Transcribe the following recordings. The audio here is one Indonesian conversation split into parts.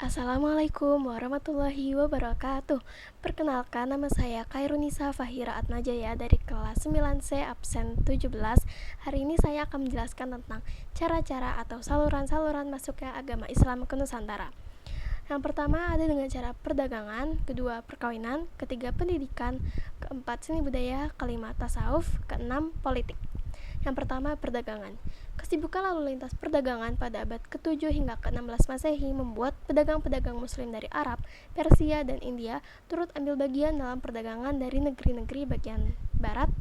Assalamualaikum warahmatullahi wabarakatuh. Perkenalkan, nama saya Khairunisa Fahira Atmajaya dari kelas 9C absen 17. Hari ini saya akan menjelaskan tentang cara-cara atau saluran-saluran masuknya agama Islam ke Nusantara. Yang pertama ada dengan cara perdagangan, kedua perkawinan, ketiga pendidikan, keempat seni budaya, kelima tasawuf, keenam politik. Yang pertama, perdagangan. Kesibukan lalu lintas perdagangan pada abad ke-7 hingga ke-16 Masehi membuat pedagang-pedagang muslim dari Arab, Persia, dan India turut ambil bagian dalam perdagangan dari negeri-negeri bagian barat,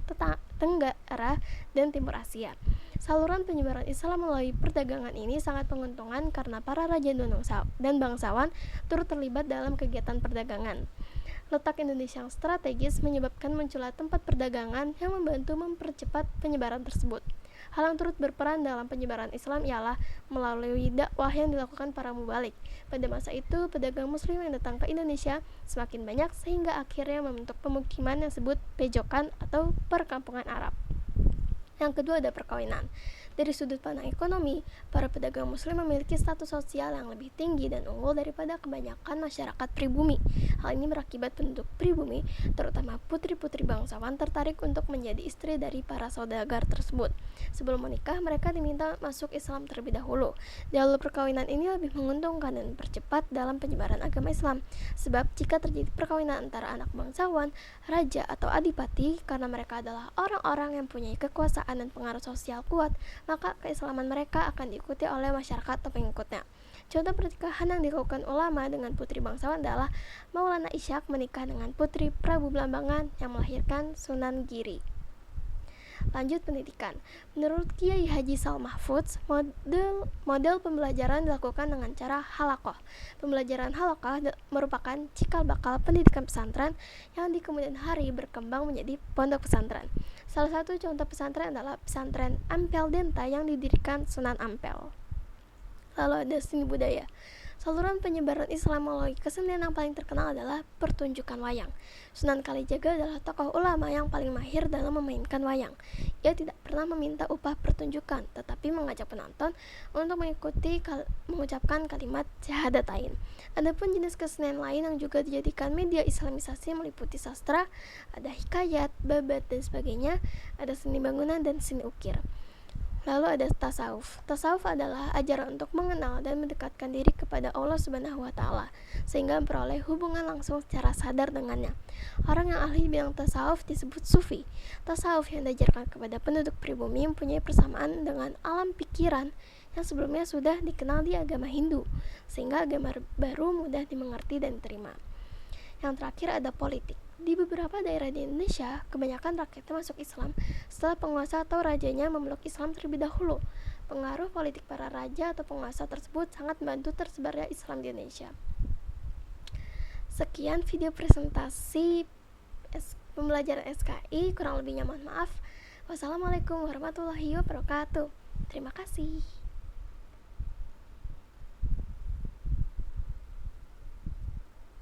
tenggara, dan timur Asia. Saluran penyebaran Islam melalui perdagangan ini sangat menguntungkan karena para raja dan bangsawan turut terlibat dalam kegiatan perdagangan. Letak Indonesia yang strategis menyebabkan munculnya tempat perdagangan yang membantu mempercepat penyebaran tersebut. Hal yang turut berperan dalam penyebaran Islam ialah melalui dakwah yang dilakukan para mubalik. Pada masa itu, pedagang muslim yang datang ke Indonesia semakin banyak sehingga akhirnya membentuk pemukiman yang disebut pejokan atau perkampungan Arab. Yang kedua ada perkawinan. Dari sudut pandang ekonomi, para pedagang muslim memiliki status sosial yang lebih tinggi dan unggul daripada kebanyakan masyarakat pribumi. Hal ini berakibat penduduk pribumi, terutama putri-putri bangsawan, tertarik untuk menjadi istri dari para saudagar tersebut. Sebelum menikah, mereka diminta masuk Islam terlebih dahulu. Jalur perkawinan ini lebih menguntungkan dan mempercepat dalam penyebaran agama Islam. Sebab jika terjadi perkawinan antara anak bangsawan, raja atau adipati, karena mereka adalah orang-orang yang punya kekuasaan dan pengaruh sosial kuat, maka keislaman mereka akan diikuti oleh masyarakat atau pengikutnya. Contoh pernikahan yang dilakukan ulama dengan putri bangsawan adalah Maulana Ishaq menikah dengan putri Prabu Blambangan yang melahirkan Sunan Giri. Lanjut pendidikan. Menurut Kiai Haji Sal Mahfudz, model pembelajaran dilakukan dengan cara halakoh. Pembelajaran halakoh merupakan cikal bakal pendidikan pesantren yang di kemudian hari berkembang menjadi pondok pesantren. Salah satu contoh pesantren adalah pesantren Ampel Denta yang didirikan Sunan Ampel. Lalu ada seni budaya. Saluran penyebaran Islam melalui kesenian yang paling terkenal adalah pertunjukan wayang. Sunan Kalijaga adalah tokoh ulama yang paling mahir dalam memainkan wayang. Ia tidak pernah meminta upah pertunjukan, tetapi mengajak penonton untuk mengucapkan kalimat syahadatain. Adapun jenis kesenian lain yang juga dijadikan media islamisasi meliputi sastra, ada hikayat, babat, dan sebagainya, ada seni bangunan dan seni ukir. Lalu ada tasawuf. Tasawuf adalah ajaran untuk mengenal dan mendekatkan diri kepada Allah Subhanahu wa Ta'ala, sehingga memperoleh hubungan langsung secara sadar dengannya. Orang yang ahli bidang tasawuf disebut sufi. Tasawuf yang diajarkan kepada penduduk pribumi mempunyai persamaan dengan alam pikiran yang sebelumnya sudah dikenal di agama Hindu, sehingga agama baru mudah dimengerti dan diterima. Yang terakhir ada politik. Di beberapa daerah di Indonesia, kebanyakan rakyatnya masuk Islam setelah penguasa atau rajanya memeluk Islam terlebih dahulu. Pengaruh politik para raja atau penguasa tersebut sangat membantu tersebarnya Islam di Indonesia. Sekian video presentasi pembelajaran SKI, kurang lebihnya mohon maaf. Wassalamualaikum warahmatullahi wabarakatuh. Terima kasih.